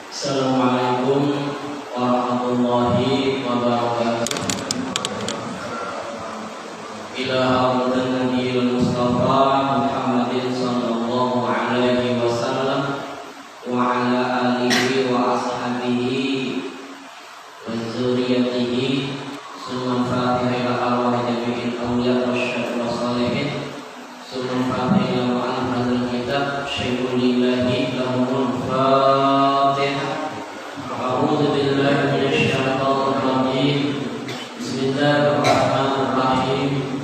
Assalamualaikum warahmatullahi wabarakatuh. Ila hadratin Nabiyil Mustafa Muhammadin sallallahu alaihi wasallam wa ala alihi wa ashabihi wa dzurriyyatihi summa fatiha ila arwah jami'il awliya wasyhadu wassalihin summa fatiha ila al kitab syai'ulillahi lahumul fatihah. A'udzu billahi minasy syaithanir rajim. Bismillahirrahmanirrahim.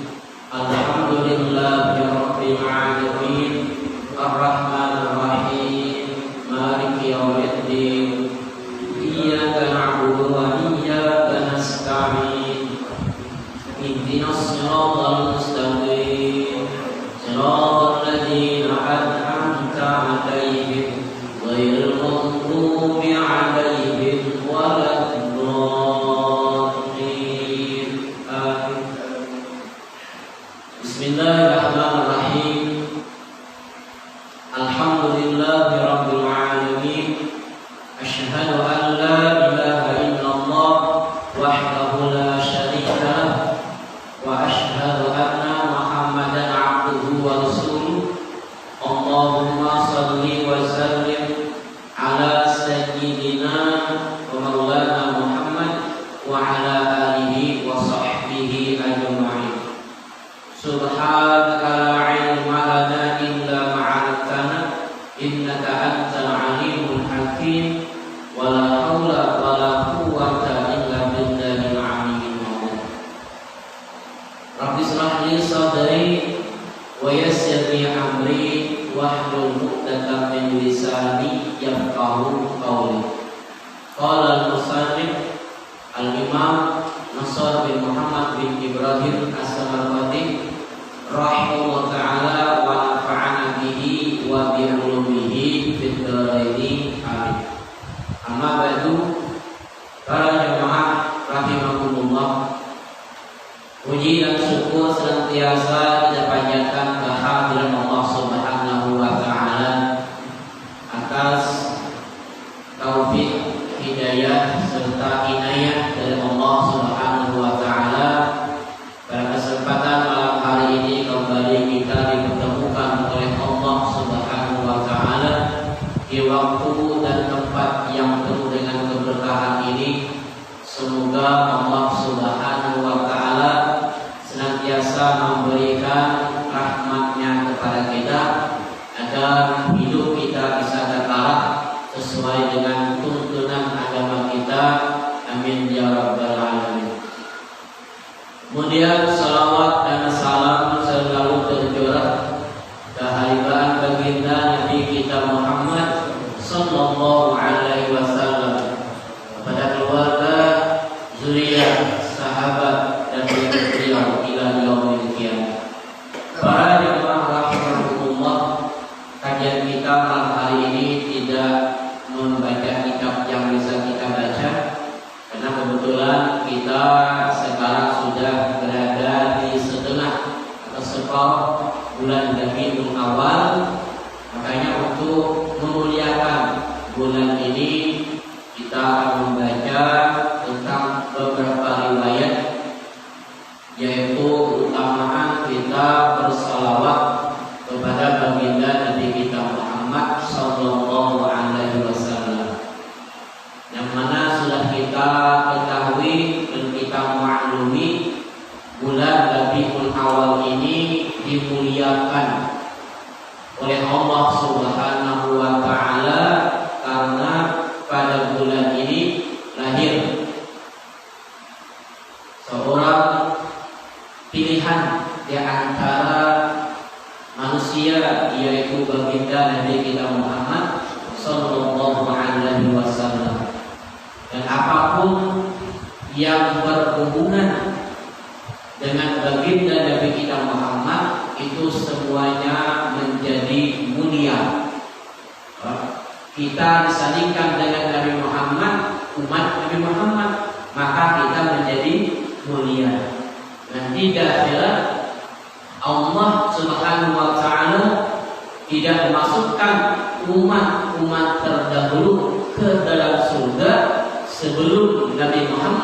Alhamdulillahi rabbil alamin. Arrahmanir rahim. Maliki yaumiddin. Iyyaka na'budu wa iyyaka nasta'in. Ihdinas siratal mustaqim. Siratal ladzina an'amta 'alaihim ghairil maghdubi 'alaihim waladdallin. Amin. Bismillahirrahmanirrahim. Alhamdulillahi rabbil alamin. Asyhadu an la ilaha illallah wahdahu la syarika lah wa asyhadu anna Muhammadan 'abduhu wa rasuluh. Allahumma shalli wa sallim ala sayyidina wa maulana Muhammad wa ala alihi wa sahbihi ajma'in. Subhanaka la ilma lana illa ma 'allamtana innaka antal alimul hakim. Wa la haula wa la quwwata illa billahil aliyyil azim. Rabbi shrah li sadri wa yassir li amri wahlul 'uqdatam min lisani yafqahu qawli. Qala al-musannif al-imam Nasr bin Muhammad bin Ibrahim As-Samarqandi rahimahullah ta'ala wa nafa'ana bihi wa bi ulumihi fid dharain amin. Amma ba'du, para jemaah rahimakumullah, puji dan syukur senantiasa kita panjatkan kehadiran Allah Subhanahu wa taala atas taufik, hidayah serta inayah dari Allah Subhanahu wa taala. Pada kesempatan malam hari ini kembali kita dipertemukan oleh Allah Subhanahu wa taala di waktu dan tempat yang penuh dengan keberkahan ini. Semoga Allah Subhanahu wa taala senantiasa memberikan rahmatnya kepada kita agar hidup kita bisa kekal sesuai dengan tuntunan agama kita. Amin ya rabbal alamin. Kemudian salawat dan salam selalu tercurah kehadiran baginda Nabi kita Muhammad sallallahu alaihi wasallam, kepada keluarga, zuriyah, sahabat dan beliau ila yaumil qiyamah. Para jemaah rahimakumullah, kajian kita malam hari ini tidak membaca kitab yang bisa kita baca karena kebetulan kita sekarang sudah berada di setengah atau separuh bulan Rabiul Awal. Makanya untuk memuliakan bulan ini kita akan membaca tentang beberapa riwayat, yaitu keutamaan kita bersalawat kepada baginda Nabi kita Muhammad sallallahu alaihi wasallam, yang mana sudah kita ketahui dan kita maklumi bulan Rabiul Awal ini dimuliakan oleh Allah Subhanahu wa taala karena pada bulan ini lahir seorang pilihan di antara manusia, yaitu baginda Nabi kita Muhammad sallallahu alaihi wasallam. Dan apapun yang berhubungan dengan baginda Nabi kita Muhammad itu semuanya menjadi mulia. Kita disandingkan dengan Nabi Muhammad, umat Nabi Muhammad, maka kita menjadi mulia. Nanti di akhirat Allah Subhanahu wa taala tidak memasukkan umat-umat terdahulu ke dalam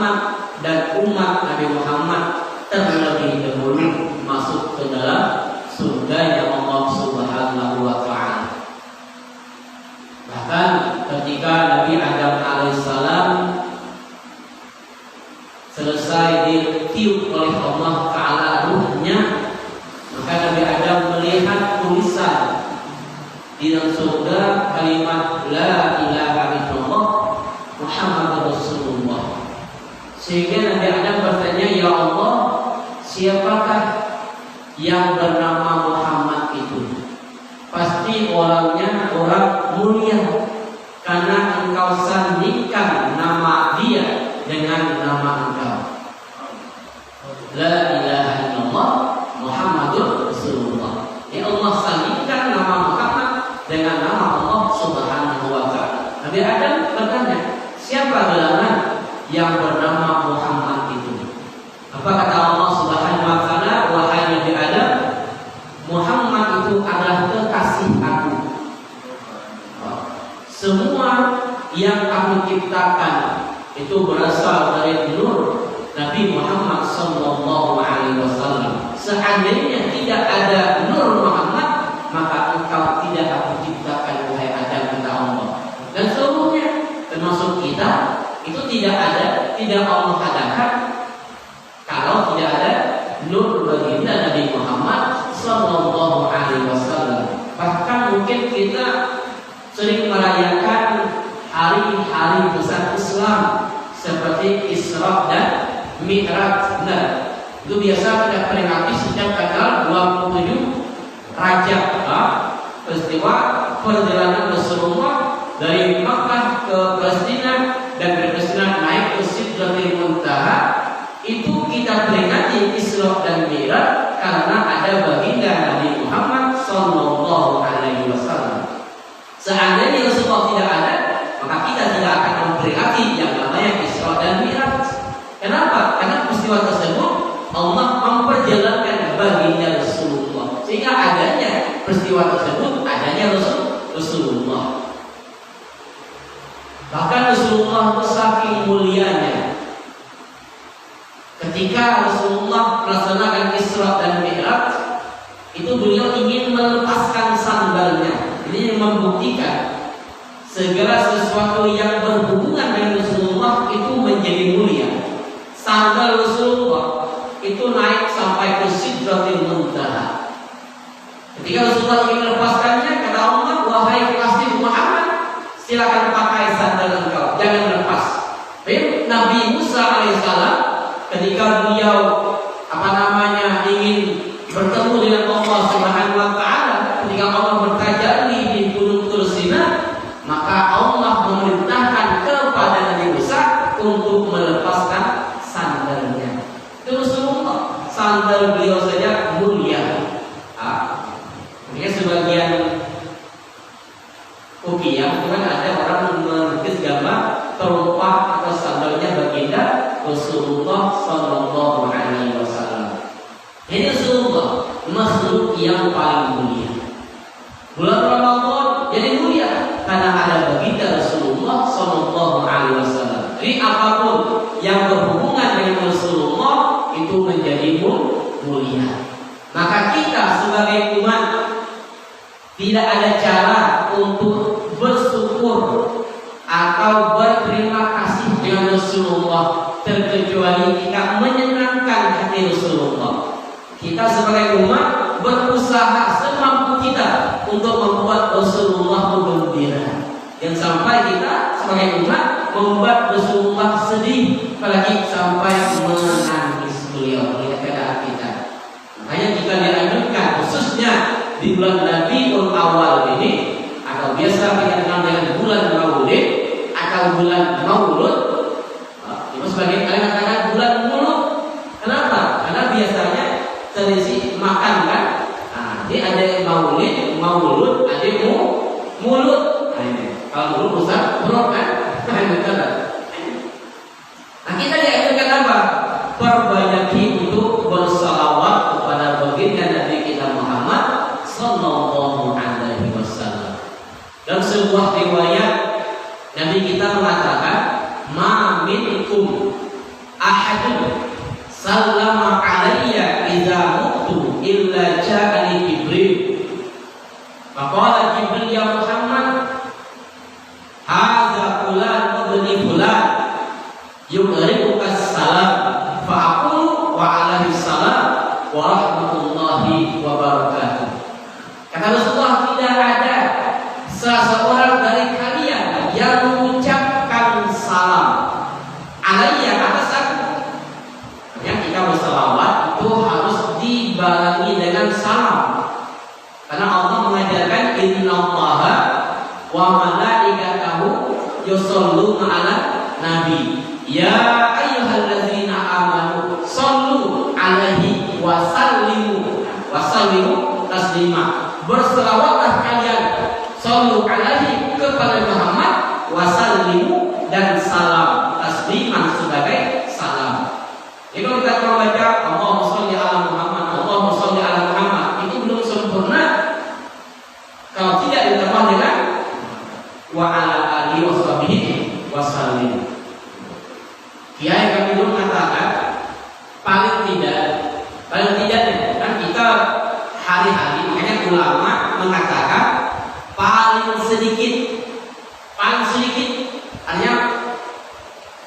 Muhammad dan umat Nabi Muhammad terlebih dahulu masuk ke dalam surganya Allah Subhanahu wa Ta'ala. Bahkan ketika Nabi Adam alaihissalam selesai ditiup oleh Allah Ta'ala ruhnya, maka Nabi Adam melihat tulisan di dalam surga kalimat La ilaha illallah Muhammadur Rasulullah. Sehingga Nabi Adam bertanya, ya Allah, siapakah yang bernama Muhammad itu? Pasti orangnya orang mulia, karena engkau sandingkan nama dia dengan nama engkau. La ilaha illallah Muhammadur Rasulullah. Ya Allah sandingkan nama Muhammad dengan nama Allah Subhanahu wa Ta'ala. Nabi Adam bertanya, siapa gerangan yang bernama Muhammad itu? Apa kata Allah Subhanahu wa Ta'ala? Wahai Nabi Adam, Muhammad itu adalah kekasih aku. Semua yang aku ciptakan itu berasal dari nur Nabi Muhammad sallallahu alaihi wasallam. Seandainya tidak ada nur Muhammad, maka engkau tidak aku ciptakan, wahai Adam, kata Allah. Dan seluruhnya termasuk kita itu tidak ada, tidak Allah adakan kalau tidak ada nur baginda Nabi Muhammad sallallahu alaihi wasallam. Bahkan mungkin kita sering merayakan hari-hari besar Islam seperti Isra dan Mi'raj. Nah, itu biasa kita peringati setiap tanggal 27 Rajab, peristiwa perjalanan Rasulullah dari Makkah ke Palestina dan dari Palestina naik ke Sidratul Muntaha. Itu kita peringati Isra dan Mi'raj karena ada baginda Nabi Muhammad sallallahu alaihi wasallam. Seandainya Rasulullah tidak ada, maka kita tidak akan memperingati yang namanya Isra dan Mi'raj. Kenapa? Karena peristiwa tersebut Allah memperjalankan baginda Rasulullah, sehingga adanya peristiwa tersebut adanya Rasulullah. Bahkan Rasulullah saking mulianya, ketika Rasulullah melaksanakan Isra dan Mi'raj, itu beliau ingin melepaskan sandalnya. Ini yang membuktikan segala sesuatu yang berhubungan dengan Rasulullah itu menjadi mulia. Sandal Rasulullah itu naik sampai ke Sidratul Muntaha. Ketika Rasulullah ingin melepaskannya, kata Allah, wahai kekasih Muhammad, silakan pakai sandal engkau, jangan lepas. Nabi Musa alaihissalam ketika beliau ingin bertemu dengan Allah Subhanahu wa Ta'ala, ketika Allah bertajalli di Gunung Tursina, maka Allah memerintahkan kepada Nabi Musa untuk melepaskan sandalnya. Itu Rasulullah, sandal beliau saja mulia. Ketika sebagian kopiah, kan ada orang melukis gambar terompah atau sandalnya baginda Rasulullah sallallahu alaihi wasallam. Ini Rasulullah, makhluk yang paling mulia. Bulan Ramadan jadi mulia karena ada baginda Rasulullah sallallahu alaihi wasallam. Jadi apapun yang berhubungan dengan Rasulullah itu menjadi mulia. Maka kita sebagai umat tidak ada cara untuk bersyukur atau berterima kasih dengan Rasulullah terkecuali kita menyenangkan hati Rasulullah. Kita sebagai umat berusaha semampu kita untuk membuat Rasulullah bergembira. Yang sampai kita sebagai umat membuat Rasulullah sedih, apalagi sampai menangis beliau melihat keadaan kita. Makanya jika dianjurkan khususnya di bulan Rabiul Awal ini, atau biasa kita kenal dengan bulan Maulid atau bulan Maulud, itu sebagai kalian katakan bulan mulut. Kenapa? Karena biasanya tradisi makan kan. Jadi ada Maulid, Maulud, ada mulut. Kalau mulut rusak, perut kan. Nah kita diajarkan apa? Perbanyak untuk bersalawat kepada baginda Nabi kita Muhammad sallallahu alaihi wasallam. Dalam sebuah riwayat Nabi kita mengatakan, "Ma minkum ahadun sallama alayya idza mutu illa ja'ani Jibril. Faqala Jibril ya Muhammad, hadza fulan ibni fulan yuqri'uka salam fa aqulu wa alaihi salam wa rahmatullahi wa barakatuh. Kata Rasulullah, tidak ada seseorang dari kalian yang mengucapkan salam alayya atas aku. Yang kita berselawat itu harus dibarengi dengan salam. Karena Allah mengajarkan innallaha wa malaikatahu yusholluna 'alan nabi. Ya ayyuhallazina amanu shollu 'alaihi wa sallimu taslima. Berselawatlah kalian shollu 'alaihi kepada Muhammad wa sallimu dan salam tasliman sebagai salam. Jadi kalau kita membaca Allahumma sholli 'ala Muhammad, Allahumma sholli 'ala Muhammad, itu belum sempurna kalau tidak ditambah dengan wa 'ala alihi washabihi wasallim. Kiai kami dulu mengatakan paling tidak kan kita hari-hari, makanya ulama mengatakan paling sedikit artinya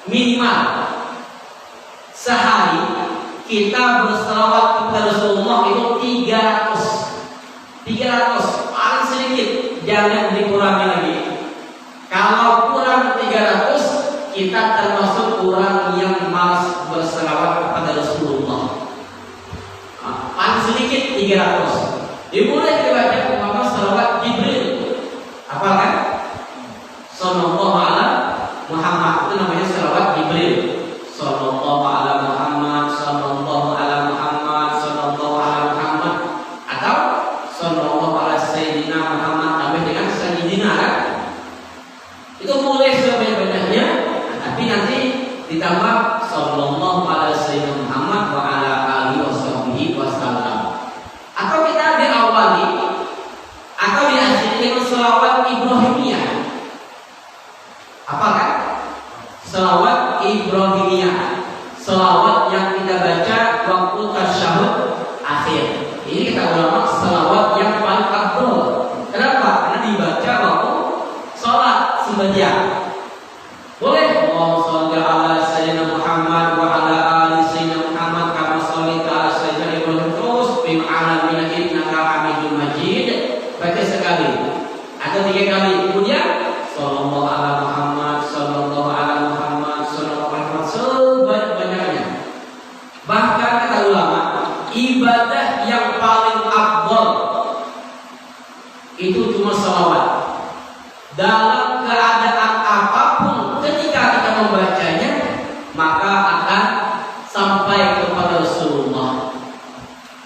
minimal sehari kita berselawat kepada Rasulullah itu 300 paling sedikit, jangan dikurangi lagi. Kalau kurang 300 kita termasuk orang yang malas berselawat kepada Rasulullah. Paling sedikit 300. Dimulai kita baca umpama selawat Jibril. Apa kan? Sallallahu ala Muhammad, itu namanya selawat Jibril. Sallallahu ala Muhammad, sallallahu ala Muhammad, sallallahu ala Muhammad, atau sallallahu ala Sayyidina Muhammad tambah dengan Sayyidina kan? Itu boleh sebanyak-banyaknya, tapi nanti ditambah sallallahu ala Sayyidina Muhammad wa ala alihi washabihi wasallam. Atau kita diawali atau diakhiri dengan selawat Ibrahimiyah. Apa kan? Selawat Ibrahimiyah, selawat yang kita baca waktu tasyahud akhir. Ini kita ulama selawat yang paling afdal. Kenapa? Karena dibaca waktu sholat sembahyang. Boleh Allahumma sholli ala sayyidina Muhammad wa ala ali sayyidina Muhammad kama shallaita ala sayyidina Ibrahim terus fil alamin innaka Hamidum Majid. Baca sekali atau 3 kali. Kemudian sallallahu ala Muhammad, sallallahu ala Muhammad, sallallahu ala Muhammad sebanyak-banyaknya. Bahkan kata ulama, ibadah yang paling afdal itu cuma salawat. Dalam keadaan apapun ketika kita membacanya, maka akan sampai kepada Rasulullah.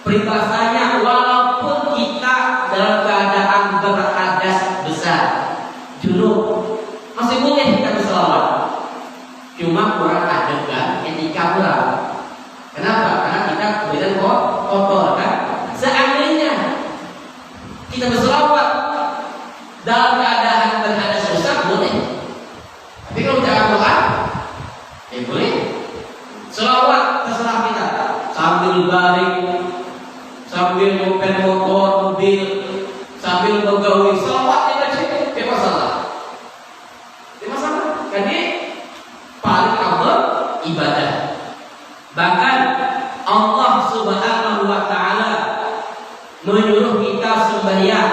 Peribahasanya, walaupun kita dalam keadaan berhadas besar, junub, masih boleh kita berselawat. Cuma kurang adegan etika kurang. Kenapa? Karena kita kemudian kotor kan. Seandainya kita berselawat dalam keadaan berhadas besar boleh. Tapi kalau tidak Quran, boleh. Selawat terserah kita. Sambil baring, sambil nyopir motor, mobil, sambil bergaul, selawat dibaca, tidak masalah. Tidak masalah. Jadi paling afdal ibadah. Bahkan Allah Subhanahu wa taala menyuruh kita sembahyang.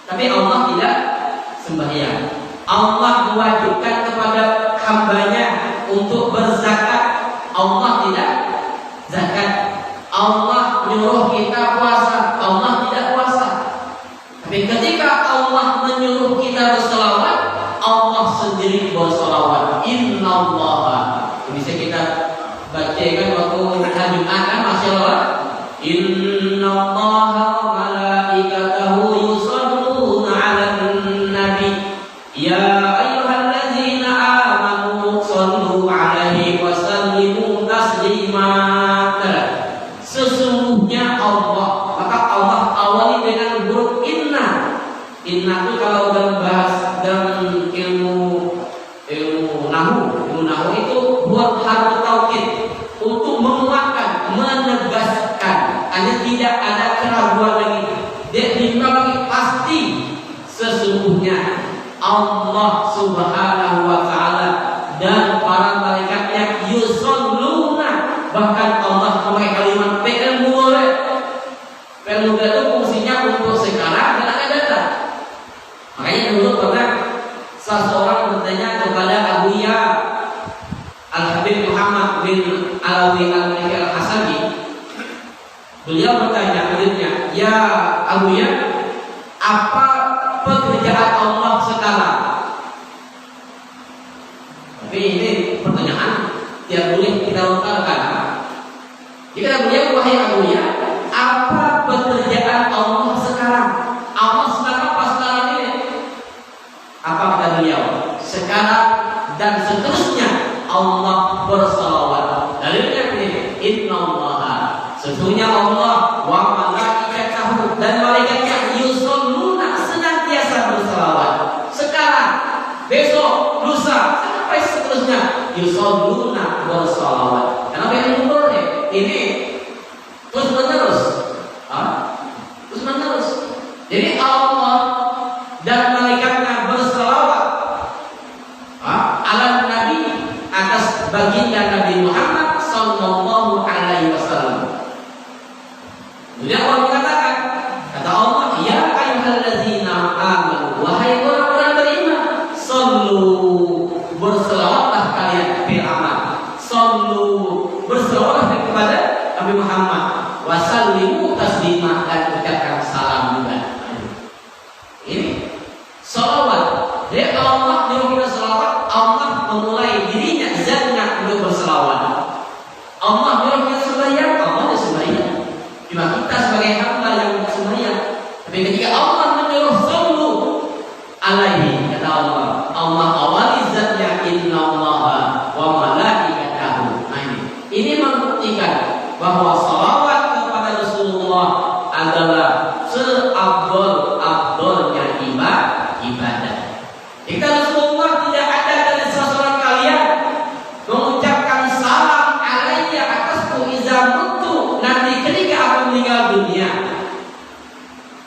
Tapi Allah tidak sembahyang. Allah mewajibkan kepada hambanya untuk berzakat. Allah tidak zakat. Allah menyuruh kita puasa. Allah tidak puasa. Tapi ketika Allah menyuruh kita berselawat, Allah sendiri berselawat. Innallaha. Bisa kita baca kan waktu hari Jumat kan masih lewat. Innallaha wa malaikatahu yusholluna 'alan nabi. Ya ayyuhallazina amanu shollu 'alaihi wa sallimu taslima. Sesungguhnya Allah, maka Allah awali dengan huruf inna. Inna itu kalau dalam bahasa dalam ilmu nahu itu huruf harfu taukid. keraguan lagi, dia bimbang lagi, pasti sesungguhnya Allah Subhanahu wa taala dan para malaikatnya yusholluna, bahkan Allah memakai kalimat fi'il mudhari. Fi'il mudhari itu fungsinya untuk sekarang dan akan datang. Makanya dulu pernah seseorang bertanya kepada Abuya Al-Habib Muhammad bin Alawi Al-Maliki Al-Hasabi. Beliau bertanya muridnya, "Ya Abuya, apa pekerjaan Allah sekarang?" Tapi ini pertanyaan yang boleh kita lontarkan. Jika beliau, "Wahai Abuya, apa pekerjaan Allah sekarang?" Allah sekarang apa sekarang ini? Apa kata beliau? Sekarang dan seterusnya Allah bersalawat. Dalilnya ini, innallaha, sesungguhnya Allah wa malaikatahu, dan malaikatnya yusholluna, senantiasa bersalawat. Sekarang, besok, lusa, sampai seterusnya yusholluna bersalawat. Kenapa ini boleh? Ini terus menerus. Terus menerus. Jadi Allah dan malaikatnya bersalawat ala Nabi, atas baginda Nabi Muhammad sallallahu alaihi wasallam. Kemudian Allah mengatakan, kata Allah, "Ya ayyuhalladzina amanu", wahai orang-orang beriman, sallu, berselawatlah kalian bil amal. Sallu, berselawatlah kepada Nabi Muhammad, wa sallimu taslima, dan ucapkan salam juga. Ini salawat. Jadi Allah menyuruh kita salawat, Allah memulai dirinya, zatnya untuk berselawat. Allah menyuruh kita sembahyang, Allah ada sembahyang. Cuma kita sebagai hamba yang tidak sembahyang. Tapi ketika Allah menyuruh sallu alaihi, kata Allah, Allah awali zatnya, innallaha wa malaikatahu. Ini membuktikan bahwa salawat kepada Rasulullah adalah seabdol-abdolnya ibadah. Jika Rasulullah tidak ada dari seseorang kalian mengucapkan salam alaiya atasku iza mutu, nanti ketika aku meninggal dunia,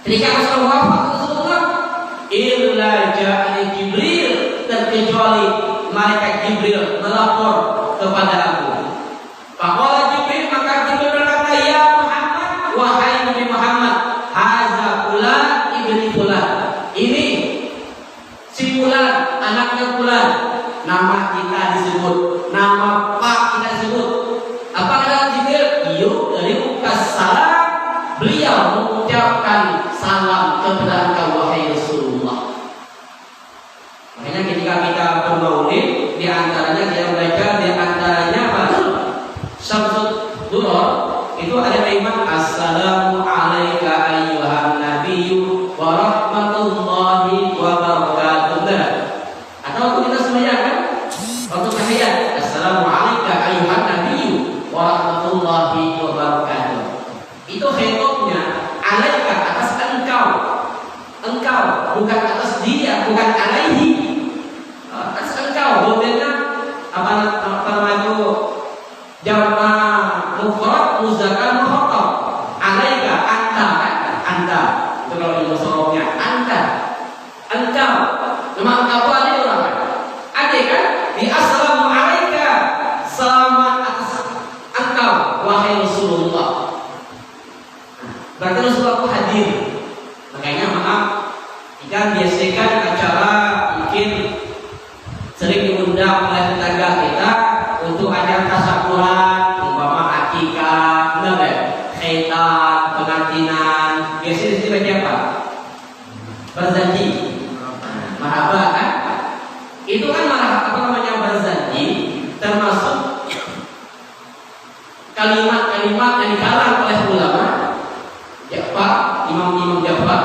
ketika Rasulullah wafat, Rasulullah illa ja'ani Jibril, terkecuali malaikat Jibril melapor kepada aku. Faqala Jibril, maka Jibril berkata, "Ya Muhammad, wahai Nabi Muhammad, haza fulan ibni fulan." Ini si fulan, anaknya fulan, nama kita disebut, nama Pak kita sebut. Apa kata Jibril? Yuk, dari ukas salam, beliau mengucapkan salam kepada engkau wahai Rasulullah. Makanya ketika kita bermaulid, di antaranya kita baca, di antaranya apa? Syamsul Duror, itu ada kalimat assalamu alayka ayyuhan nabiyyu wa rahmatullahi wa barakatuh. Atau waktu kita sembahyang kan, waktu tahiyat, assalamu alayka ayyuhan nabiyyu wa rahmatullahi wa barakatuh. Itu khitobnya alayka, atas engkau. Engkau, bukan atas dia, bukan alaihi. Atas engkau, domennya apa namanya itu? Jama mufrad muzakkar mukhatab. Alaika, anta kan? Anta. Itu kalau di musorofnya, anta. Engkau. Nama engkau ada orang kan? Ada kan? Di assalamu alaika, selamat atas engkau wahai Rasulullah. Berarti Rasulullah itu hadir. Makanya maaf, kita biasakan acara mungkin sering diundang oleh tetangga kita untuk acara tasyakuran, umpama akikah, benar ya? Khaitan, pengantinan. Biasanya di sini apa? Berjanji. Marhaba kan? Itu kan apa namanya berjanji, termasuk kalimat-kalimat yang dikarang oleh ulama. Ja'far, imam-imam Ja'far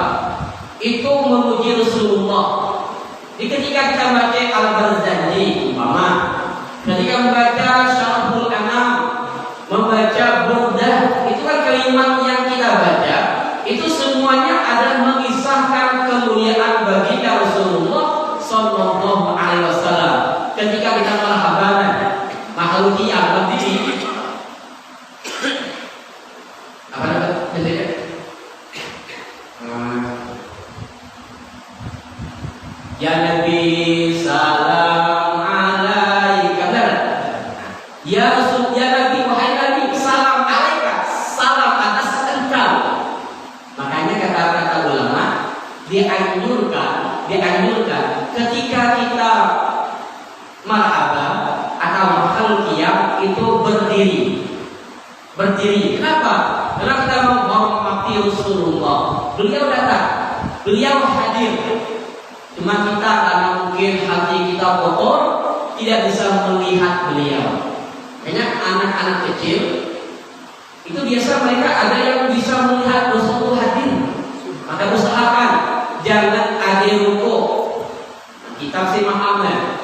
itu memuji Rasulullah. Di ketika kita baca al-berjanji, umpama ketika membaca Syarhul Anam, membaca Burdah, itu kan kalimat yang kita baca, itu semuanya adalah mengisahkan kemuliaan baginda Rasulullah sallallahu alaihi wasallam. Ketika kita marhaban, makhlukiyah berdiri. Apa namanya? Nabi salam alaika. Benar? Ya Rasul, ya Nabi, wahai Nabi, salam alaika, salam atas engkau. Makanya kata ulama, dianjurkan ketika kita marhaba atau makhluk qiyam itu berdiri. Kenapa? Karena kita mau menghormati Rasulullah. Beliau datang, beliau hadir. Cuma kita karena mungkin hati kita kotor, tidak bisa melihat beliau. Makanya anak-anak kecil itu biasa mereka ada yang bisa melihat Rasulullah hadir. Maka usahakan jangan ada ruko. Kitab si Muhammad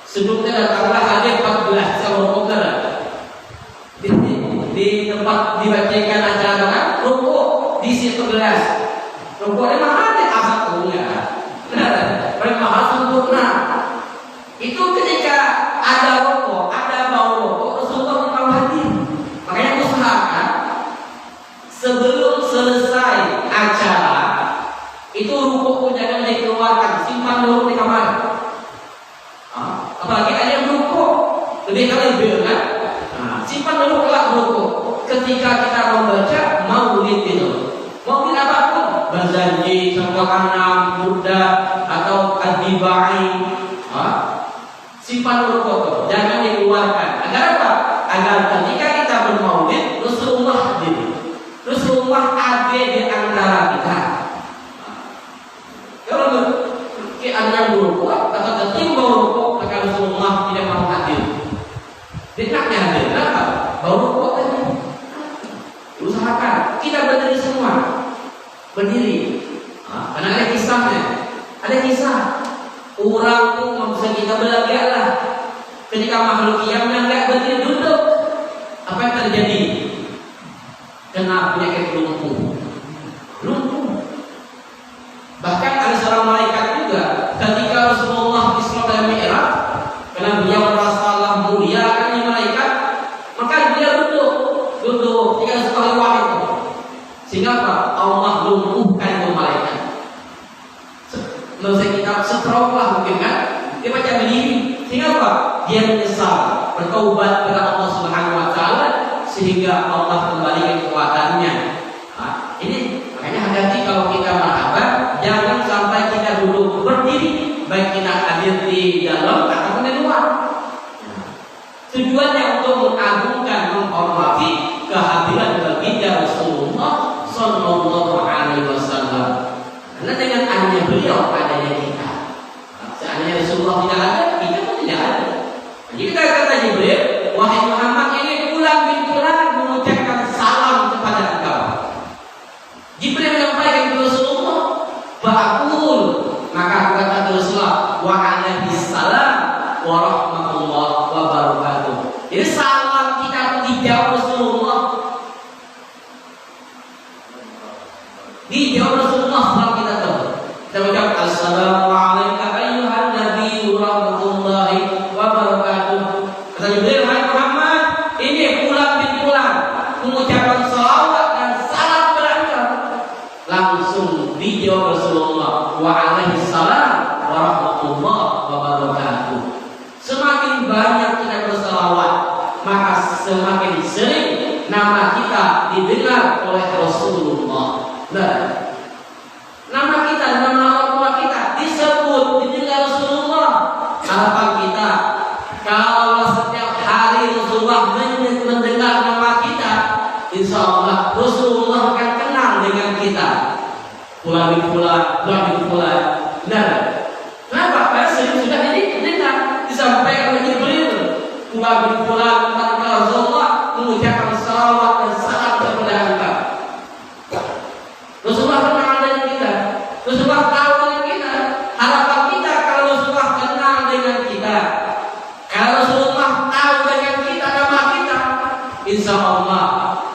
sebelumnya datanglah hadir 14 sama di tempat dibacakan acara kan ruko di si 11. Ruko ini mahal deh asal punya. Benar, mahal sempurna. Itu ketika ada ruko, ada bau ruko, Rasulullah memang hadir. Makanya usahakan sebelum selesai acara itu ruko jangan dikeluarkan, simpan dulu di kamar. Apalagi ada yang ruko lebih kali kan? Simpan dulu kelak ruko. Ketika kita membaca maulid itu, maulid apapun, berjanji sama anak muda atau adibai, simpan ruko, jangan dikeluarkan. Agar apa? Agar ketika kita bermaulid, Rasulullah hadir. Rasulullah ada di antara kita. Kalau ada ruko atau ketimbang ruko, maka Rasulullah tidak mau hadir. Dekatnya hadir, kenapa? Bau ruko tadi. Usahakan kita berdiri semua, berdiri. Karena ada kisahnya, ada kisah. Orang tuh nggak bisa kita belajar lah. Ketika makhluk qiyam nggak berdiri duduk, apa yang terjadi? Kena penyakit lumpuh. Bahkan ada seorang malaikat juga ketika Rasulullah Isra dan Mi'raj, karena beliau merasa Allah muliakan malaikat, maka dia duduk tidak sekali waktu. Sehingga apa? Allah lumpuhkan itu malaikat. Menurut kita stroke lah mungkin kan? Dia macam begini. Sehingga apa? Dia menyesal, bertaubat kepada Allah Subhanahu Wa Taala sehingga Allah kembali kekuatannya. Ini makanya hati-hati kalau kita marhaban, jangan sampai kita duduk berdiri, baik kita hadir di dalam ataupun di luar. Tujuannya untuk mengagungkan, menghormati kehadiran baginda Rasulullah Sallallahu Alaihi Wasallam. Karena dengan adanya beliau adanya kita. Seandainya Rasulullah tidak ada, kita pun tidak ada. Jadi kita kata Jibril, wahai Muhammad, ini pulang bin pulang mengucapkan salam kepada engkau. Jibril menyampaikan kepada Rasulullah, ba'akul, maka aku kata Rasulullah, wa alaihi salam wa rahmatullah wa barakatuh. Jadi salam kita dijawab Rasulullah. Dijawab Rasulullah salam kita tahu. Kita ucap assalamualaikum ayyuhan nabi wa rahmatullahi wa barakatuh. Kata Jibril, hai Muhammad, ini pulang bin pulang mengucapkan salawat dan salam berangkat. Langsung dijawab Rasulullah, wa alaihi salam wa rahmatullah wa barakatuh. Semakin banyak kita bersalawat, maka semakin sering nama kita didengar oleh Rasulullah. Nah, nama kita, nama orang tua kita disebut, didengar Rasulullah. Harapan kita, kalau setiap hari Rasulullah mendengar nama kita, insya Allah Rasulullah akan kenal dengan kita. Pulang bin pulang. Nah, kenapa? Karena sering sudah didengar, disampaikan oleh Jibril. Pulang bin pulang, Rasulullah mengucapkan salawat dan salam kepada engkau. Rasulullah kenal dengan kita, Rasulullah tahu dengan kita. Harapan kita kalau Rasulullah kenal dengan kita, kalau Rasulullah tahu dengan kita, nama kita, insya Allah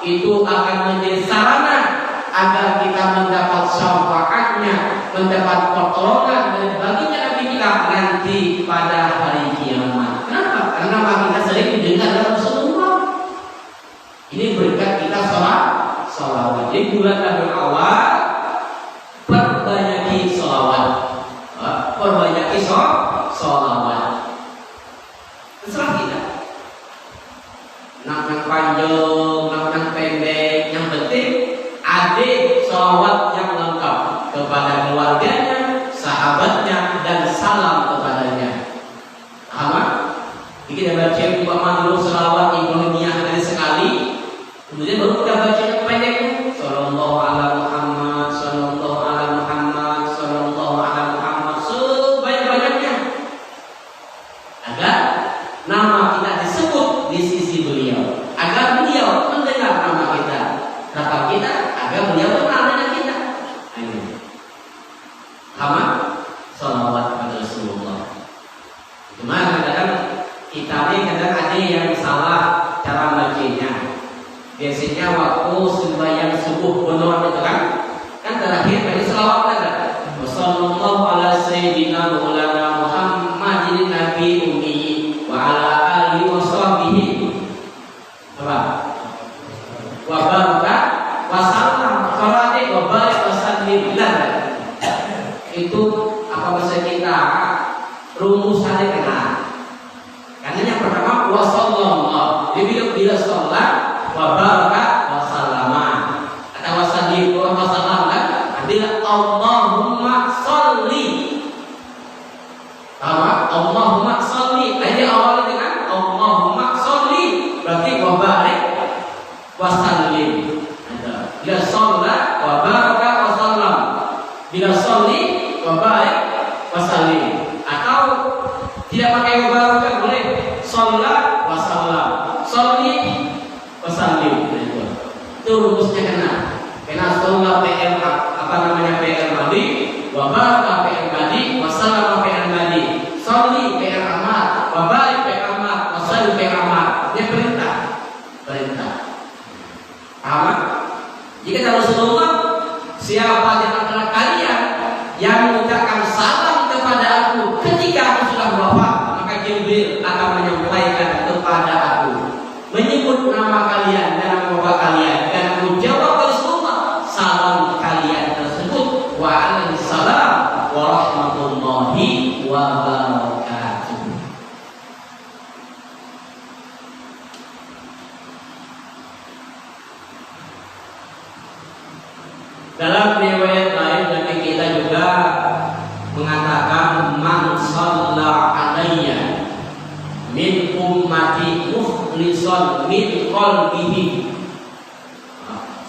itu akan menjadi sarana agar kita mendapat syafaatnya, mendapat pertolongan dari baginda Nabi kita nanti pada hari kiamat. Kenapa? Karena nama kita sering didengar sholawat. Terserah kita. Nak yang panjang, nak yang pendek, yang penting ada sholawat yang lengkap kepada keluarganya, sahabatnya, dan salam kepadanya. Paham? Kita baca umpama dulu sholawat Ibrahimiyah dari sekali, kemudian baru kita baca yang pendeknya. Sallallahu ala Muhammad, sallallahu ala Muhammad, sallallahu ala Muhammad, sebanyak-banyaknya, agar nama kita disebut di sisi beliau, agar beliau mendengar nama kita, kata kita, agar beliau kenal dengan kita. Sama salawat kepada Rasulullah. Cuma kadang-kadang kita ini kadang ada yang salah cara bacanya. Biasanya waktu sembahyang subuh benar itu kan terakhir dari salawat ada. Wassallallahu ala sayyidina maulana Muhammadin nabi ummi wa ala alihi wa sahbihi apa? Wa baraka wa salam farade wa barik wa sallim. Itu apa bahasa kita rumusannya kena. Karena yang pertama wassallallahu bila sholat wa baraka wa sallama atau wasallim wa sallam kan bila Allahumma sholli Allahumma sholli aja awalnya dengan Allahumma sholli berarti wa barik wa sallim. Bila sholat wa baraka wa sallam, bila sholli wa barik wa sallim, atau tidak pakai wa baraka boleh sholat wa sallam, sholli wasallim. Itu rumusnya kena sholat PM apa namanya PM madi, wa baraka PM madi, wasallam PM madi, sholli PM amat, wa barik PM amat, wasallim PM amat. Ini perintah. Paham? Jika Rasulullah, siapa di antara kalian yang mengucapkan salam kepada aku ketika aku sudah wafat, maka Jibril akan menyampaikan kepada aku, menyebut nama kalian dan nama bapak kalian, dan aku jawab Rasulullah, salam kalian tersebut waalaikumsalam warahmatullahi wabarakatuh. Dalam riwayat lain Nabi kita juga mengatakan man shalla alayya min ummati mukhlishan min qalbihi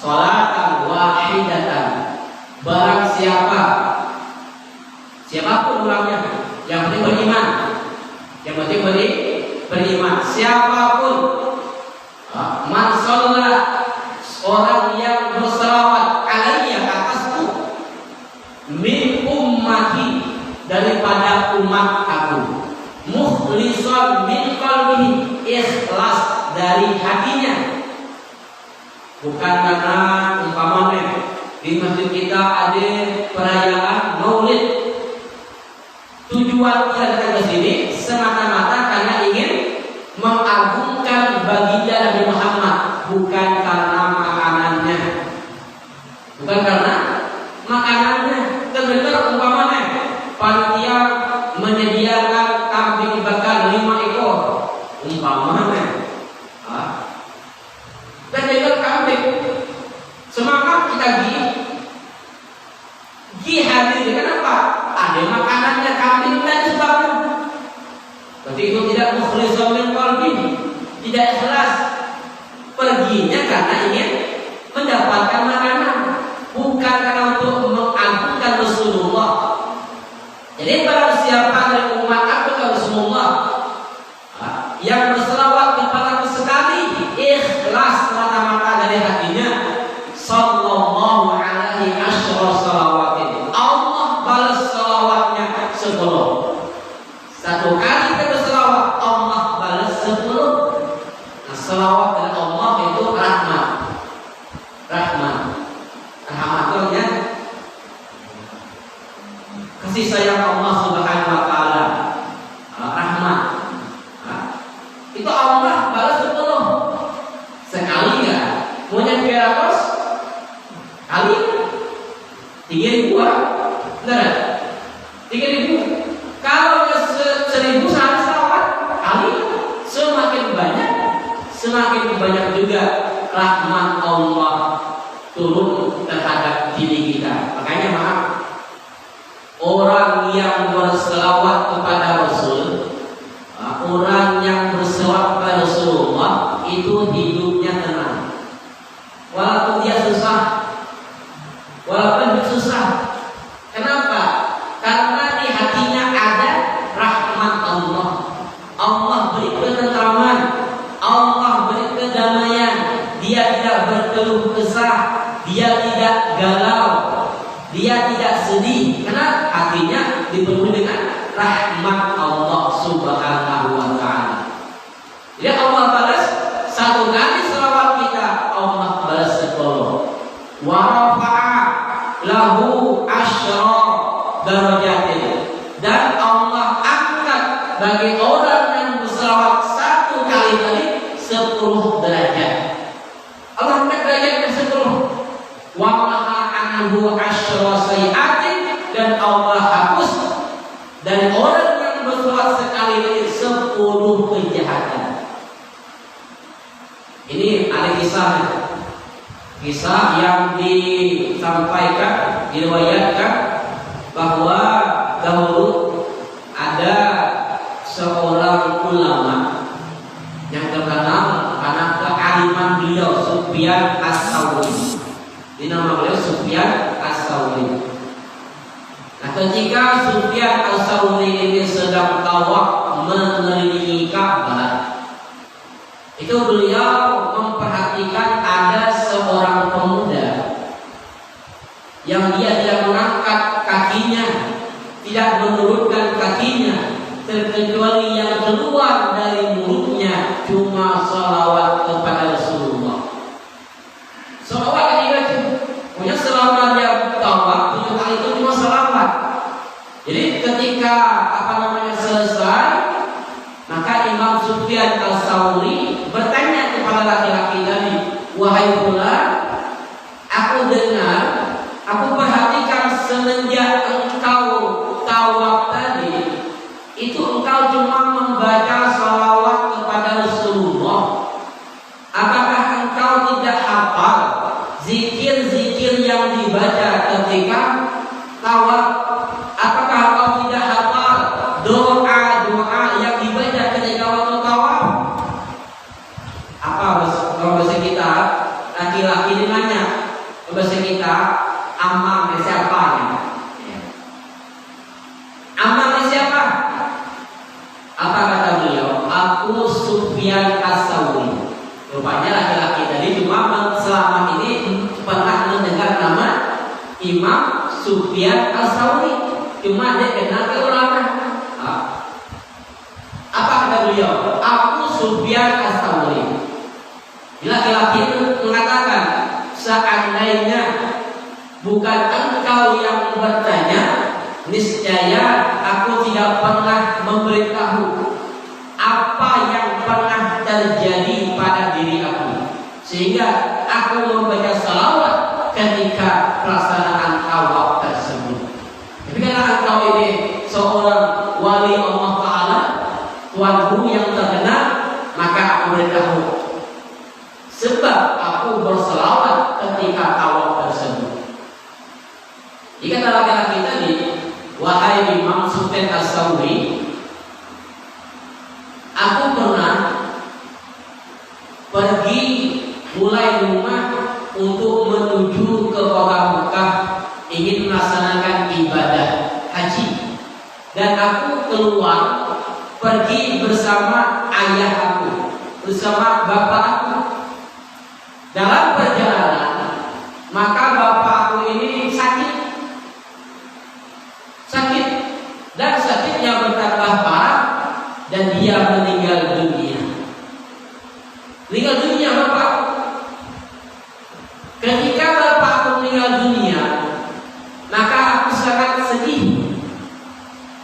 salatan wahidatan, barang siapapun orangnya yang penting beriman, siapapun man shalla, orang yang berselawat alayya atasku, min ummati, daripada umat aku, mukhlishan min qalbihi, ikhlas dari hatinya. Bukan karena umpamanya di masjid kita ada perayaan Maulid, tujuan kita datang ke sini semata-mata karena ingin mengagungkan baginda Nabi Muhammad, bukan karena makanannya. Terdengar umpamanya panitia menyediakan kambing bakar 5 ekor umpamanya, dan dengar kambing, semangat kita hadir. Kenapa? Ada makanannya kambing dan sebagainya. Berarti itu tidak mukhlishan min qalbi, tidak ikhlas. Perginya karena ingin mendapatkan makanan, bukan karena untuk mengagungkan Rasulullah. Jadi barang siapa dari umat aku Rasulullah yang berselawat kepadaku sekali, ikhlas semata-mata dari hatinya, sallallahu alaihi asyra salawatin, Allah balas salawatnya 10. Satu kali kita berselawat, Allah balas 10. Nah, selawat dari Allah itu rahmat itu kasih sayang Allah Subhanahu wa taala, rahmat. Itu Allah balas 10. Sekali enggak? Mau nyampe 100 kali 3.000, benar? 3.000. Kalau 1000 sehari selawat kali, semakin banyak juga rahmat Allah turun terhadap diri kita. Makanya maaf, orang yang berselawat kepada Rasul, orang yang berselawat kepada Rasulullah itu hidupnya tenang. Walaupun dia susah. Kenapa? Karena di hatinya ada rahmat Allah. Allah beri ketentraman, Allah beri kedamaian. Dia tidak berkeluh kesah, dia tidak galau, dia tidak sedih. Karena hatinya dipenuhi dengan rahmat Allah Subhanahu wa ta'ala. Jadi Allah balas satu kali selawat kita, Allah balas 10. Wa rafa'a lahu asyra darajatin, dan Allah angkat bagi orang yang berselawat satu kali tadi 10 derajat. Allah angkat derajatnya 10. Wa maha anhu asyra sayiatin, dan Allah hapus dari orang yang berselawat sekali ini 10 kejahatan. Ini ada kisah yang disampaikan, diriwayatkan bahwa dahulu ada seorang ulama yang terkenal karena kealiman beliau, Sufyan As-Tsauri. Nama beliau Sufyan As-Tsauri. Nah, ketika Sufyan As-Tsauri ini sedang tawaf mengelilingi Ka'bah, itu beliau memperhatikan ada seorang pemuda yang dia tidak mengangkat kakinya, tidak menurunkan kakinya, terkecuali yang keluar dari mulutnya cuma salawat kepada Rasulullah. Salawat itu punya selama dia tawaf 7 kali itu cuma salawat. Jadi ketika selesai, maka Imam Sufyan As-Tsauri bertanya kepada laki-laki tadi, wahai fulan, aku perhatikan semenjak engkau tawaf tadi, itu engkau cuma membaca salawat kepada Rasulullah. Apakah engkau tidak hafal zikir-zikir yang dibaca ketika tawaf? Apakah engkau tidak hafal doa-doa yang dibaca ketika waktu tawaf? Apa kalau bahasa kita, laki-laki ini nanya, bahasa kita, amalnya siapa? Amalnya siapa? Apa kata beliau? Aku Sufyan As-Tsauri. Rupanya laki-laki tadi cuma selama ini pernah mendengar nama Imam Sufyan As-Tsauri, cuma dia kenal ke ulama. Apa kata beliau? Aku Sufyan As-Tsauri. Laki-laki itu mengatakan, seandainya bukan engkau yang bertanya, niscaya aku tidak pernah memberitahu apa yang pernah terjadi pada diri aku, sehingga aku membaca salawat ketika pelaksanaan tawaf tersebut. Tapi karena engkau ini seorang wali Allah Ta'ala, Tuhan Guru yang terkenal, maka aku beritahu, sebab aku berselawat ketika tawaf tersebut. Jika laki-laki tadi, wahai Imam Sufyan As-Tsauri, aku pernah pergi mulai rumah untuk menuju ke kota Mekah, ingin melaksanakan ibadah haji, dan aku keluar pergi bersama ayah aku, bersama bapak aku. Dalam perjalanan, maka bapak aku ini sakit, dan sakitnya bertambah parah, dan dia meninggal dunia. Meninggal dunia bapak. Ketika bapak aku meninggal dunia, maka aku sangat sedih.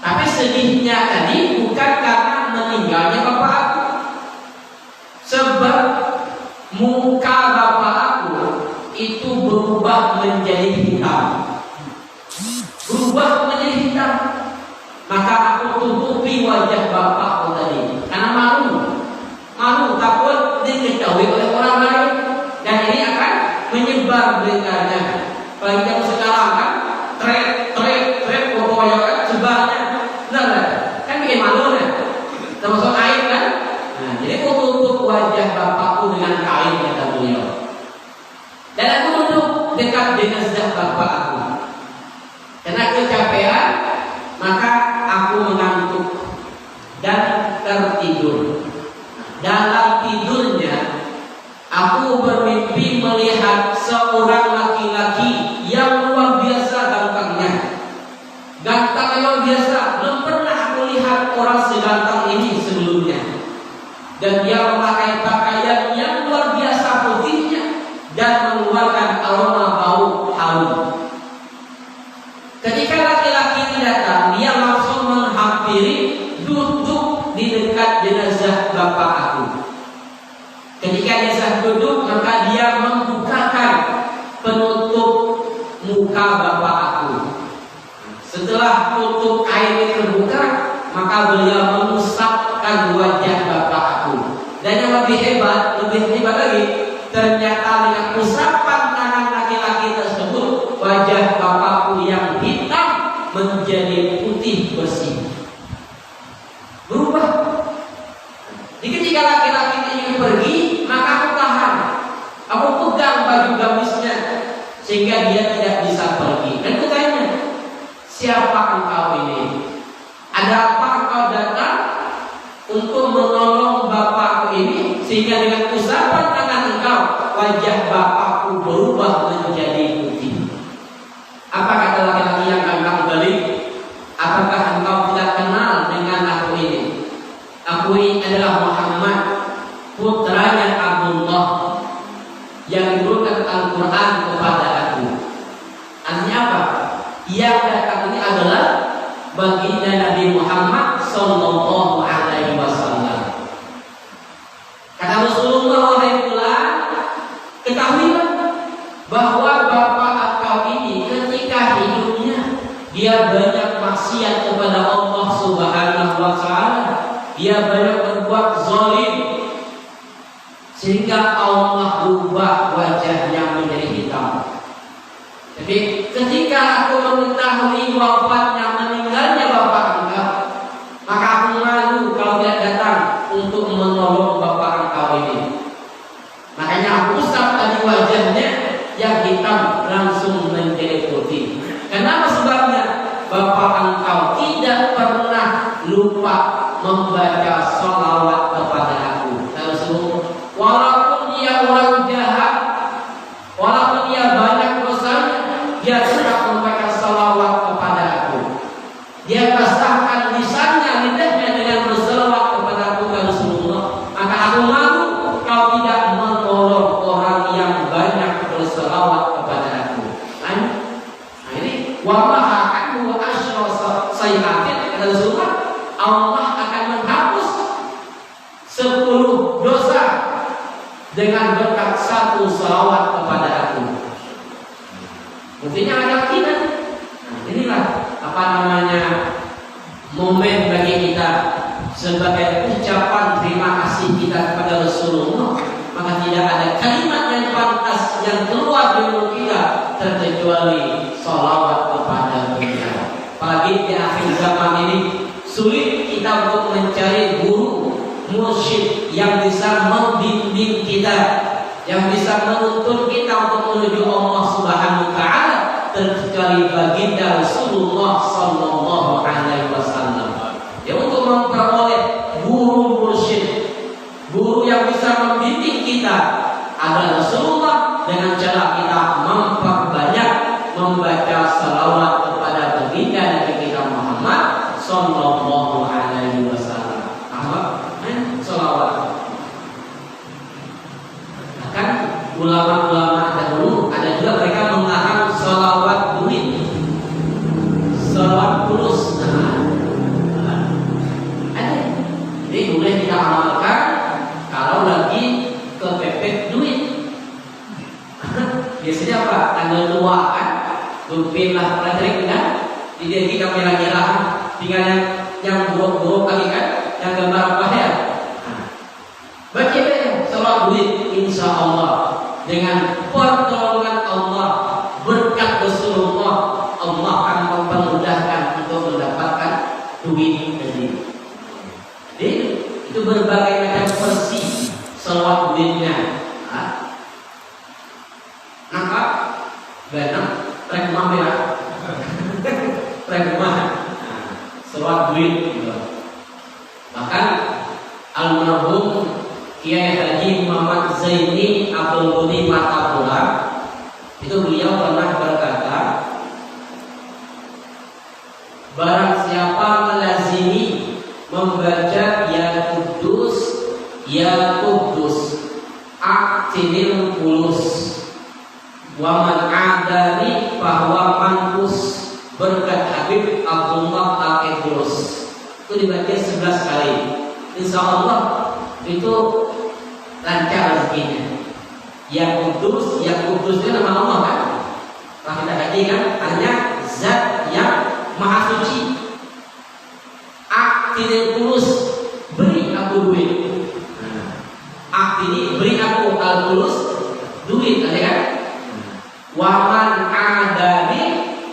Tapi sedihnya tadi bukan karena meninggalnya bapak aku, sebab muka bapak bapak aku. Karena kecapean, maka aku mengantuk dan tertidur. Dalam tidurnya aku bermimpi melihat seorang laki-laki yang luar biasa gantengnya. Ganteng luar biasa, belum pernah aku lihat orang seganteng ini sebelumnya. Dan dia memakai pakaian yang luar biasa putihnya dan mengeluarkan aroma bau harum. Ketika laki-laki ini datang, dia langsung menghampiri, duduk di dekat jenazah bapak aku. Ketika jenazah duduk, maka dia membukakan penutup muka bapak aku. Setelah tutup air ini terbuka, maka beliau mengusapkan wajah bapak aku. Dan yang lebih hebat lagi, ternyata dengan usapan tangan laki-laki tersebut, wajah bapakku yang hitam menjadi putih bersih, berubah. Jadi ketika laki-laki ini pergi, maka aku tahan, aku pegang baju gamisnya sehingga dia tidak bisa pergi. Dan aku tanya, siapa engkau ini? Ada apa engkau datang untuk menolong bapakku ini sehingga dengan usapan tangan engkau wajah bapakku berubah menjadi putih? Apa kata laki-laki yang akan balik? Apakah engkau tidak kenal dengan aku ini? Aku ini adalah Muhammad, putranya Abdullah, yang diturunkan Al-Quran kepada aku. Artinya apa? Yang datang ini adalah baginda Nabi Muhammad Sallallahu Alaihi Wasallam. Kata Rasulullah SAW, ketahuilah bahwa bapak engkau ini ketika hidupnya dia banyak maksiat kepada Allah Subhanahu Wa Taala, dia banyak berbuat zalim sehingga Allah ubah wajahnya menjadi hitam. Tapi ketika aku mengetahui wafatnya, meninggalnya bapak engkau, maka aku malu kalau tidak datang untuk menolong bapak engkau ini. Makanya aku usap tadi wajahnya yang hitam langsung menjadi putih. Kenapa sebabnya? Bapak engkau tidak pernah lupa membaca sholawat kepada aku. Rasulullah, walaupun dia orang jahat, walaupun dia banyak dosanya, dia tetap membaca sholawat kepada aku. Dia basahkan lisannya, lidahnya dengan berselawat kepada aku, Rasulullah. Maka aku malu kau tidak menolong orang yang banyak berselawat kepada aku. Nah ini wamahakanmu asyra sayyi'atin, kata Rasulullah, Allah akan menghapus 10 dosa dengan berkat 1 selawat kepada aku. Buktinya ada kita. Nah, inilah apa namanya momen bagi kita sebagai ucapan terima kasih kita kepada Rasulullah. Maka tidak ada kalimat yang pantas yang keluar dari mulut kita terkecuali salawat kepada beliau. Apalagi di akhir zaman ini sulit kita untuk mencari guru mursyid yang bisa membimbing kita, yang bisa menuntun kita untuk menuju Allah Subhanahu Wa Taala, terkecuali baginda Rasulullah Sallallahu Alaihi Wasallam. Ya, untuk memperoleh guru mursyid, guru yang bisa membimbing kita adalah Rasulullah, dengan cara kita memperbanyak membaca salawat kepada baginda Nabi kita Muhammad Sallallahu Alaihi Wasallam. Salawat. Bahkan ulama-ulama dahulu ada juga mereka mengarang salawat duit, salawat tulus. Ada. Jadi boleh kita amalkan kalau lagi kepepet duit. Biasanya apa? Tanggal tua kan, lumpinlah elektrik kan, jadi kita merah-merah, tinggal yang buruk-buruk lagi kan, yang gambar apa ya? Baca deh salawat duit, insya Allah dengan pertolongan Allah, berkat Rasulullah, Allah akan mempermudahkan untuk mendapatkan duit tadi. Jadi itu berbagai macam versi salawat duitnya. Nampak? Benar? rumah merah. Proyek rumah. Seruat duit gitu. Bahkan almarhum Kiai Haji Muhammad Zaini Abdul Budi Matapura itu beliau pernah berkata, barang siapa melazimi membaca ya Kudus aktinil pulus wa man adani bahwa mankus berkat Habib Abdullah Al-Idrus. Itu dibaca 11 kali. Insya Allah itu lancar rezekinya. Ya Kudus itu nama Allah kan? Kalau kita kaji kan, artinya zat yang maha suci. Aktinil pulus, beri aku duit. Aktini, beri aku al-pulus, duit, ada kan? Waman adani,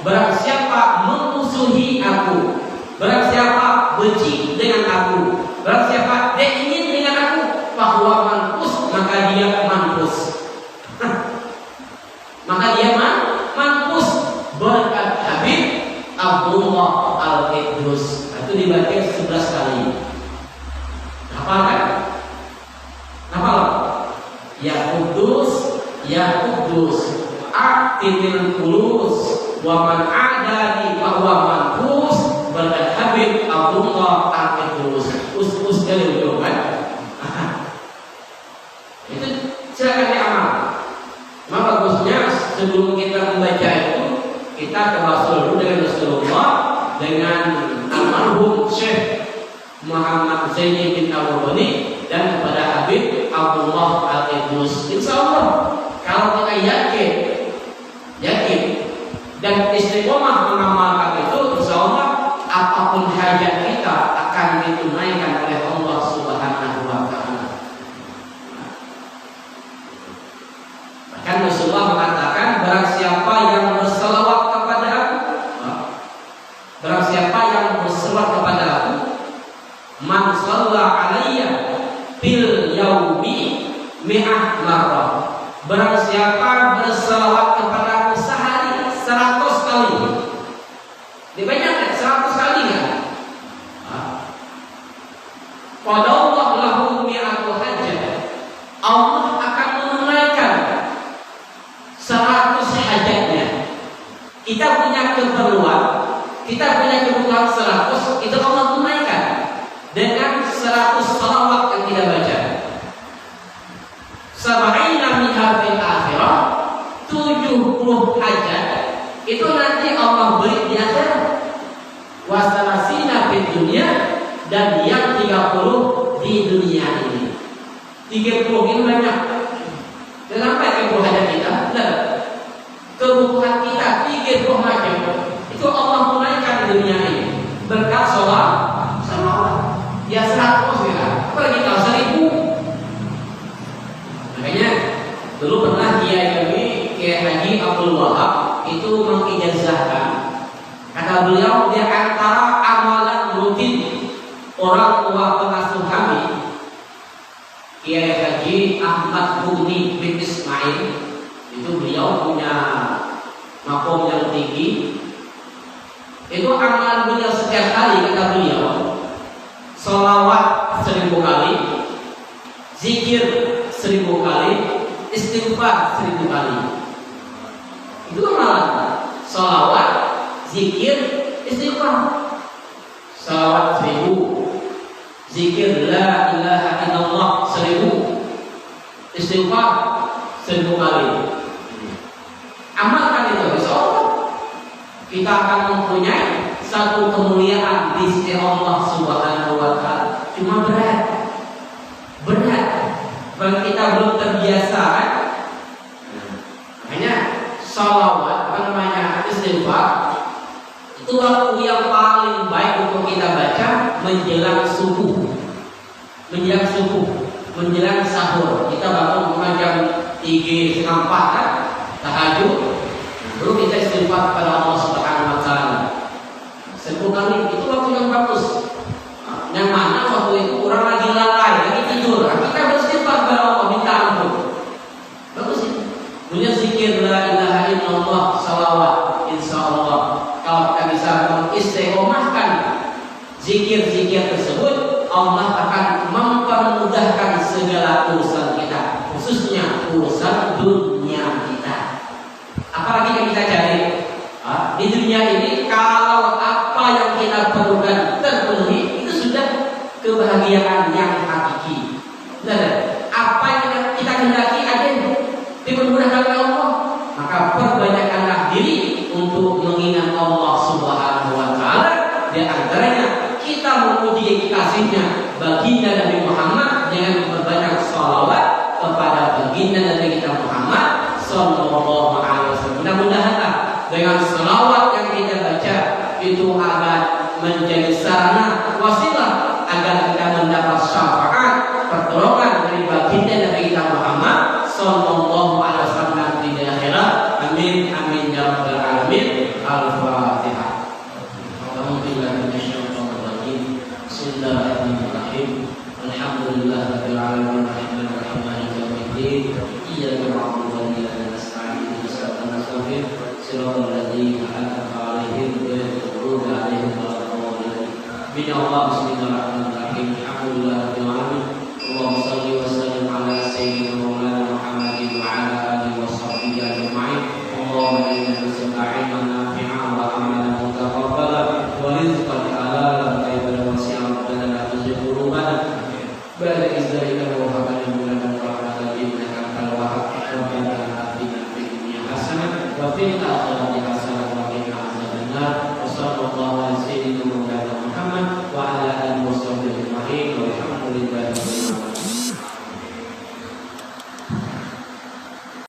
barang siapa memusuhi aku, barang siapa benci dengan aku, barang siapa dia ingin dengan aku, bahwa manpus, maka dia manpus. Maka dia manpus berkat Habib Abdullah Al-Idrus. Itu dibaca 11 kali. Hafal kan? Hafal? Ya Kudus aktinil pulus wa man adani bahwa manpus berkat Habib Abdullah Al-Idrus. Us dari ujung kan? Itu silakan diamal. Maka bagusnya sebelum kita membaca itu kita tawasul dulu dengan Rasulullah, dengan almarhum Syekh Muhammad Zaini bin Al-Bani dan kepada Habib Abdullah Al-Idrus. Insya Allah kalau kita yakin dan istiqomah mengamalkan itu, insya Allah apapun hajat kita akan ditunaikan oleh Allah Subhanahu wa Ta'ala. Bahkan Rasulullah mengatakan, barang siapa yang berselawat kepada aku, barang siapa yang berselawat kepada aku, man shalla alayya fil yaumi mi'ah marrah, barang siapa berselawat kepada aku sehari 100 kali. Dibanyakan 100 kali kan? Qadallahu lahu mi'atu hajjah. Allah akan menunaikan 100 hajatnya. Kita punya keperluan 100, itu Allah tunaikan dengan 100 salawat yang kita baca. Sab'ina minha fil akhirah, 70 hajat itu nanti Allah beri di akhirat. Wasalasina fid dunia, dan yang 30 di dunia ini. 30 itu banyak. Kenapa 30 hajat kita? Nah, kebutuhan kita 30 macam itu Allah tunaikan di dunia ini berkat salawat. Ya 100 ya. Apalagi kalau 1000. Makanya dulu pernah Kiai Haji Abdul Wahab itu mengijazahkan, kata beliau, di antara amalan rutin orang tua pengasuh kami Kiai Haji Ahmad Buni bin Ismail, itu beliau punya makom yang tinggi. Itu amalan beliau setiap hari, kata beliau, sholawat 1000 kali, zikir 1000 kali, istighfar 1000 kali. Itu amalan. Sholawat, zikir, istighfar. Sholawat 1000, zikir la ilaha illallah 1000, istighfar 1000 kali. Amalkan itu, insya Allah kita akan mempunyai satu kemuliaan di sisi Allah Subhanahu wa Ta'ala. Cuma berat. Bagi kita belum terbiasa kan? Makanya sholawat, istighfar, itu waktu yang paling baik untuk kita baca menjelang subuh, menjelang sahur. Kita bangun jam 3:30 kan, tahajud, lalu kita istighfar kepada Allah Subhanahu wa Ta'ala 10 kali. Itu waktu yang bagus. Yang mana waktu itu orang lagi lalai, lagi tidur, kita beristighfar kepada Allah, minta ampun. Bagus itu. Punya zikir la ilaha illallah, salawat, Allah akan mempermudahkan segala urusan kita, khususnya urusan dunia kita. Apalagi yang kita cari di dunia ini, kalau apa yang kita perlukan terpenuhi, itu sudah kebahagiaan yang hakiki. Benar? Apa yang kita hendaki ada dipermudahkan oleh Allah, maka perbanyakkanlah diri untuk mengingat Allah Subhanahu wa Ta'ala. Di antaranya kita memuji kasihnya baginda Nabi Muhammad dengan memperbanyak shalawat kepada baginda Nabi kita Muhammad Sallallahu Alaihi Wasallam. Mudah-mudahan dengan shalawat yang kita baca itu akan menjadi sarana